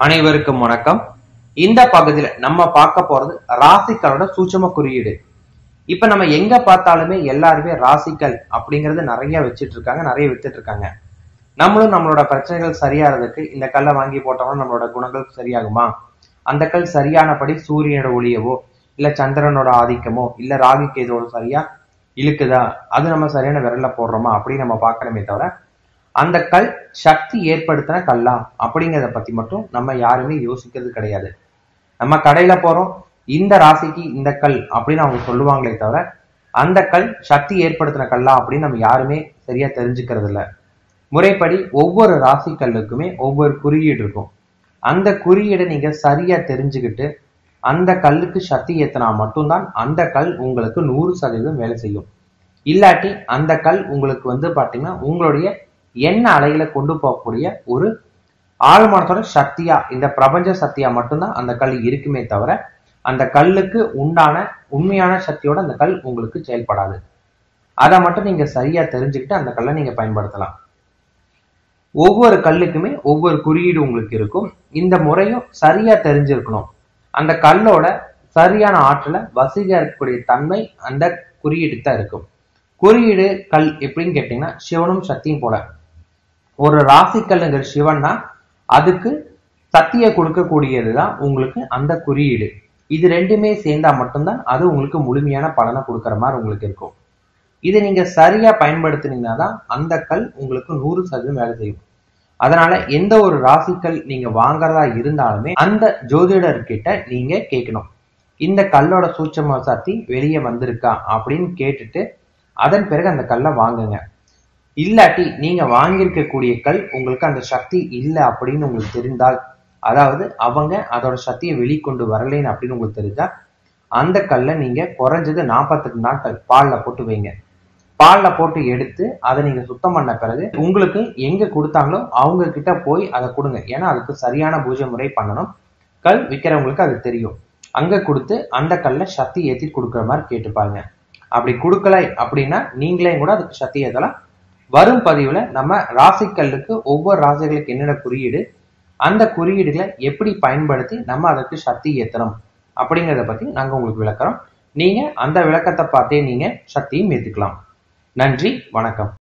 அனைவருக்கும் வணக்கம். இந்த பகுதியில நம்ம பார்க்க போறது ராசிகளோட சூட்சும குறியீடு. இப்ப நம்ம எங்க பார்த்தாலுமே எல்லாருமே ராசிகள் அப்படிங்கறது நிறைய வச்சிட்டு இருக்காங்க, நிறைய வித்துட்டு இருக்காங்க. நம்மளும் நம்மளோட பிரச்சனைகள் சரியாறதுக்கு இந்த கல்லை வாங்கி போட்டோம்னா நம்மளோட குணங்கள் சரியாகுமா, அந்த கல் சரியானபடி சூரியனோட ஒளியவோ இல்ல சந்திரனோட ஆதிக்கமோ இல்ல ராகு கேதுவோட சரியா இழுக்குதா, அது நம்ம சரியான விரல்ல போடுறோமா அப்படின்னு நம்ம பார்க்கணுமே தவிர அந்த கல் சக்தி ஏற்படுத்தின கல்லா அப்படிங்கிறத பத்தி மட்டும் நம்ம யாருமே யோசிக்கிறது கிடையாது. நம்ம கடையில போறோம், இந்த ராசிக்கு இந்த கல் அப்படின்னு அவங்க சொல்லுவாங்களே தவிர அந்த கல் சக்தி ஏற்படுத்தின கல்லா அப்படின்னு நம்ம யாருமே சரியா தெரிஞ்சுக்கிறது இல்லை. முறைப்படி ஒவ்வொரு ராசி கல்லுக்குமே ஒவ்வொரு குறியீடு இருக்கும். அந்த குறியீடை நீங்க சரியா தெரிஞ்சுக்கிட்டு அந்த கல்லுக்கு சக்தி ஏத்தினா மட்டும்தான் அந்த கல் உங்களுக்கு 100% வேலை செய்யும். இல்லாட்டி அந்த கல் உங்களுக்கு பாத்தீங்கன்னா உங்களுடைய எண்ண அலைகளை கொண்டு போகக்கூடிய ஒரு ஆழ்மனத்தோட சக்தியா, இந்த பிரபஞ்ச சக்தியா மட்டும்தான் அந்த கல் இருக்குமே தவிர அந்த கல்லுக்கு உண்டான உண்மையான சக்தியோட அந்த கல் உங்களுக்கு செயல்படாது. அதை மட்டும் நீங்க சரியா தெரிஞ்சுக்கிட்டு அந்த கல்லை நீங்க பயன்படுத்தலாம். ஒவ்வொரு கல்லுக்குமே ஒவ்வொரு குறியீடு உங்களுக்கு இருக்கும். இந்த முறையும் சரியா தெரிஞ்சிருக்கணும். அந்த கல்லோட சரியான ஆற்றலை வசீகரிக்கக்கூடிய தன்மை அந்த குறியீடு தான் இருக்கும். குறியீடு கல் எப்படின்னு கேட்டீங்கன்னா சிவனும் சக்தியும் போல. ஒரு ராசிக்கல்லுங்கிற சிவன்னா அதுக்கு சக்தியை கொடுக்கக்கூடியதுதான் உங்களுக்கு அந்த குறியீடு. இது ரெண்டுமே சேர்ந்தா மட்டும்தான் அது உங்களுக்கு முழுமையான பலனை கொடுக்கற மாதிரி உங்களுக்கு இருக்கும். இதை நீங்க சரியா பயன்படுத்தினீங்கன்னா தான் அந்த கல் உங்களுக்கு 100% வேலை செய்யும். அதனால எந்த ஒரு ராசிக்கல் நீங்க வாங்குறதா இருந்தாலுமே அந்த ஜோதிடர்கிட்ட நீங்க கேட்கணும், இந்த கல்லோட சூட்சும சக்தி வெளியே வந்திருக்கா அப்படின்னு கேட்டுட்டு அதன் பிறகு அந்த கல்லை வாங்குங்க. இல்லாட்டி நீங்க வாங்கியிருக்கக்கூடிய கல் உங்களுக்கு அந்த சக்தி இல்லை அப்படின்னு உங்களுக்கு தெரிந்தால், அதாவது அவங்க அதோட சக்தியை வெளிக்கொண்டு வரலைன்னு அப்படின்னு உங்களுக்கு தெரிஞ்சா அந்த கல்லை நீங்க குறைஞ்சது 48 நாட்கள் பால்ல போட்டு வைங்க. பால்ல போட்டு எடுத்து அதை நீங்க சுத்தம் பண்ண பிறகு உங்களுக்கு எங்க கொடுத்தாங்களோ அவங்க கிட்ட போய் அதை கொடுங்க. ஏன்னா அதுக்கு சரியான பூஜை முறை பண்ணணும். கல் விற்கிறவங்களுக்கு அது தெரியும். அங்க கொடுத்து அந்த கல்லை சக்தி ஏற்றி கொடுக்குற மாதிரி கேட்டுப்பாருங்க. அப்படி கொடுக்கல அப்படின்னா நீங்களே கூட அதுக்கு சக்தி ஏற்றலாம். வரும் பதிவுல நம்ம ராசிக்கல்லுக்கு ஒவ்வொரு ராசிகளுக்கு என்னென்ன குறியீடு, அந்த குறியீடுகளை எப்படி பயன்படுத்தி நம்ம அதற்கு சக்தி ஏற்றணும் அப்படிங்கிறத பத்தி நாங்க உங்களுக்கு விளக்குறோம். நீங்க அந்த விளக்கத்தை பார்த்தே நீங்க சக்தியும் ஏற்றுக்கலாம். நன்றி, வணக்கம்.